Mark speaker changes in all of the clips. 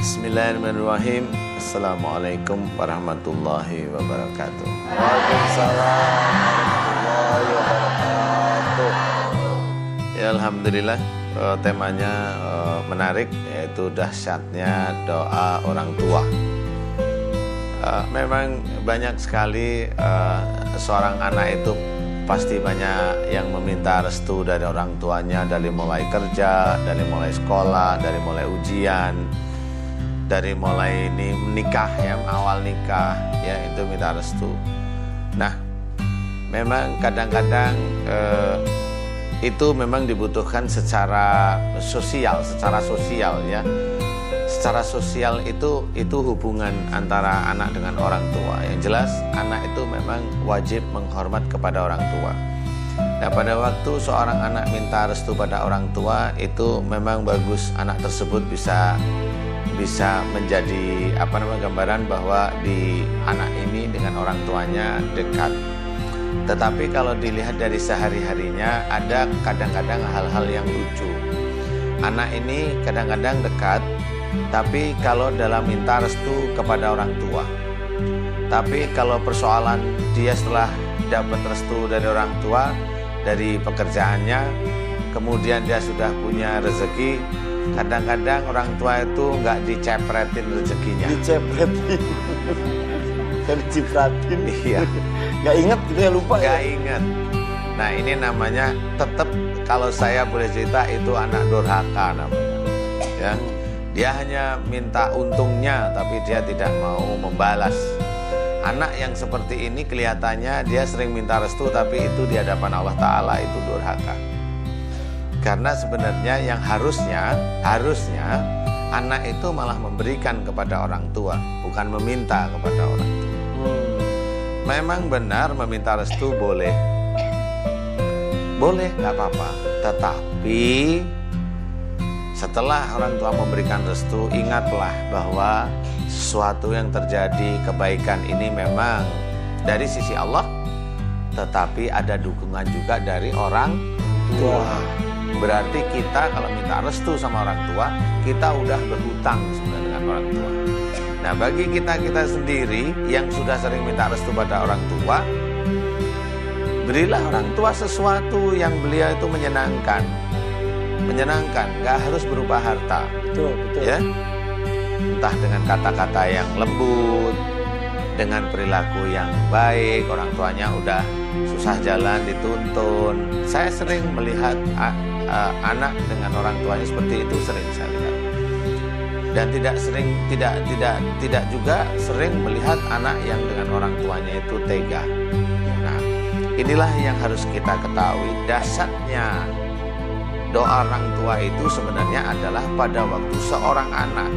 Speaker 1: Bismillahirrahmanirrahim. Assalamualaikum warahmatullahi wabarakatuh.
Speaker 2: Waalaikumsalam warahmatullahi wabarakatuh.
Speaker 1: Ya, alhamdulillah, temanya menarik, yaitu dahsyatnya doa orang tua. Memang banyak sekali seorang anak itu pasti banyak yang meminta restu dari orang tuanya, dari mulai kerja, dari mulai sekolah, dari mulai ujian, dari mulai ini menikah ya, awal nikah ya, itu minta restu. Nah, memang kadang-kadang itu memang dibutuhkan secara sosial ya. Secara sosial itu hubungan antara anak dengan orang tua. Yang jelas anak itu memang wajib menghormat kepada orang tua. Nah, pada waktu seorang anak minta restu pada orang tua, itu memang bagus anak tersebut bisa menjadi gambaran bahwa di anak ini dengan orang tuanya dekat. Tetapi kalau dilihat dari sehari-harinya, ada kadang-kadang hal-hal yang lucu. Anak ini kadang-kadang dekat, tapi kalau dalam minta restu kepada orang tua. Tapi kalau persoalan dia setelah dapat restu dari orang tua, dari pekerjaannya, kemudian dia sudah punya rezeki, kadang-kadang orang tua itu nggak dicepretin rezekinya.
Speaker 2: Dicepretin. Kan dicipratin.
Speaker 1: Iya.
Speaker 2: Nggak ingat gitu ya, lupa
Speaker 1: nggak
Speaker 2: ya?
Speaker 1: ingat. Nah, ini namanya tetap, kalau saya boleh cerita, itu anak durhaka namanya. Ya. Dia hanya minta untungnya, tapi dia tidak mau membalas. Anak yang seperti ini kelihatannya dia sering minta restu, tapi itu di hadapan Allah Ta'ala itu durhaka. Karena sebenarnya yang harusnya anak itu malah memberikan kepada orang tua, bukan meminta kepada orang tua. Memang benar meminta restu boleh, nggak apa-apa. Tetapi setelah orang tua memberikan restu, ingatlah bahwa sesuatu yang terjadi, kebaikan ini memang dari sisi Allah, tetapi ada dukungan juga dari orang tua. Berarti kita kalau minta restu sama orang tua, kita udah berhutang sebenarnya dengan orang tua. Nah, bagi kita sendiri yang sudah sering minta restu pada orang tua, berilah orang tua sesuatu yang beliau itu menyenangkan, gak harus berupa harta.
Speaker 2: Betul.
Speaker 1: Ya, entah dengan kata-kata yang lembut, dengan perilaku yang baik. Orang tuanya udah susah jalan dituntun. Saya sering melihat anak dengan orang tuanya seperti itu, sering saya lihat. Dan tidak juga sering melihat anak yang dengan orang tuanya itu tega. Nah, inilah yang harus kita ketahui. Dasarnya doa orang tua itu sebenarnya adalah pada waktu seorang anak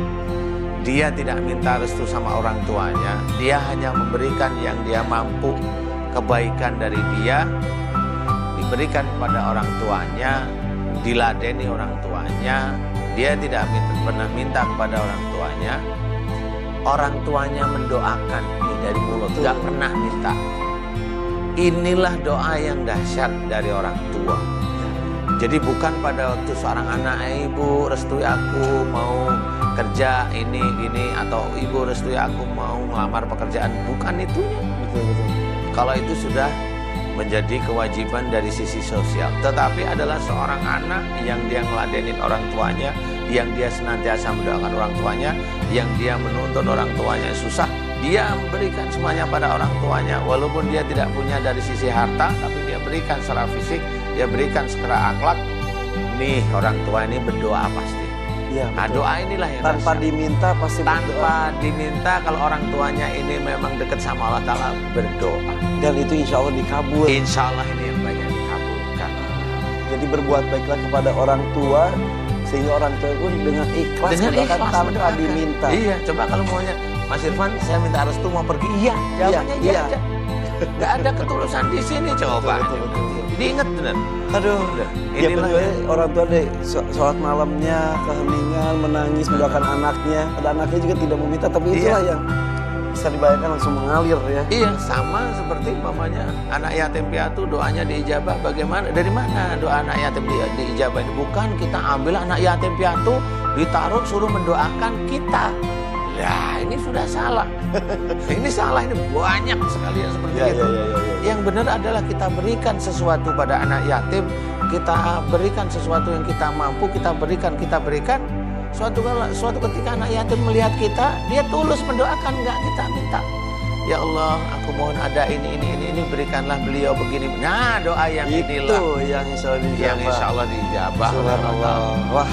Speaker 1: dia tidak minta restu sama orang tuanya, dia hanya memberikan yang dia mampu, kebaikan dari dia diberikan kepada orang tuanya, diladeni orang tuanya, dia tidak pernah minta kepada orang tuanya mendoakan ini dari mulut, gak pernah minta. Inilah doa yang dahsyat dari orang tua. Jadi bukan pada waktu seorang anak, ibu restui aku mau kerja ini, atau ibu restui aku mau melamar pekerjaan. Bukan itu.
Speaker 2: Betul.
Speaker 1: Kalau itu sudah menjadi kewajiban dari sisi sosial. Tetapi adalah seorang anak yang dia ngeladenin orang tuanya, yang dia senantiasa mendoakan orang tuanya, yang dia menuntun orang tuanya susah, dia memberikan semuanya pada orang tuanya. Walaupun dia tidak punya dari sisi harta, tapi dia berikan secara fisik, dia berikan secara akhlak. Nih, orang tua ini berdoa pasti.
Speaker 2: Ya,
Speaker 1: nah, doa inilah yang
Speaker 2: tanpa diminta pasti berdoa.
Speaker 1: Tanpa diminta, kalau orang tuanya ini memang dekat sama Allah Ta'ala, berdoa.
Speaker 2: Dan itu insya Allah dikabul.
Speaker 1: Insya Allah ini yang banyak dikabulkan.
Speaker 2: Jadi berbuat baiklah kepada orang tua, sehingga orang tua pun dengan ikhlas mendoakan tanpa diminta.
Speaker 1: Iya, coba kalau maunya, Mas Irfan, saya minta restu mau pergi. Iya, jawabannya iya aja. Gak ada ketulusan di sini, coba.
Speaker 2: Betul.
Speaker 1: Diingat benar.
Speaker 2: Aduh, ya orang tua deh, sholat malamnya, keheningan, menangis, mendoakan anaknya. Ada anaknya juga tidak meminta, tapi itulah yang bisa dibayangkan langsung mengalir ya.
Speaker 1: Iya, sama seperti umpamanya anak yatim piatu doanya diijabah. Bagaimana? Dari mana doa anak yatim diijabah? Bukan kita ambil anak yatim piatu, ditaruh suruh mendoakan kita. Ya ini sudah salah. Ini salah, ini banyak sekali yang seperti itu. Yang benar adalah kita berikan sesuatu pada anak yatim, kita berikan sesuatu yang kita mampu, kita berikan. Suatu ketika anak yatim melihat kita, dia tulus mendoakan, enggak kita minta. Ya Allah, aku mohon ada ini, berikanlah beliau begini. Nah, doa yang inilah
Speaker 2: yang insya Allah dijabah.
Speaker 1: Yang insya Allah dijabah.
Speaker 2: Subhanallah. Wah.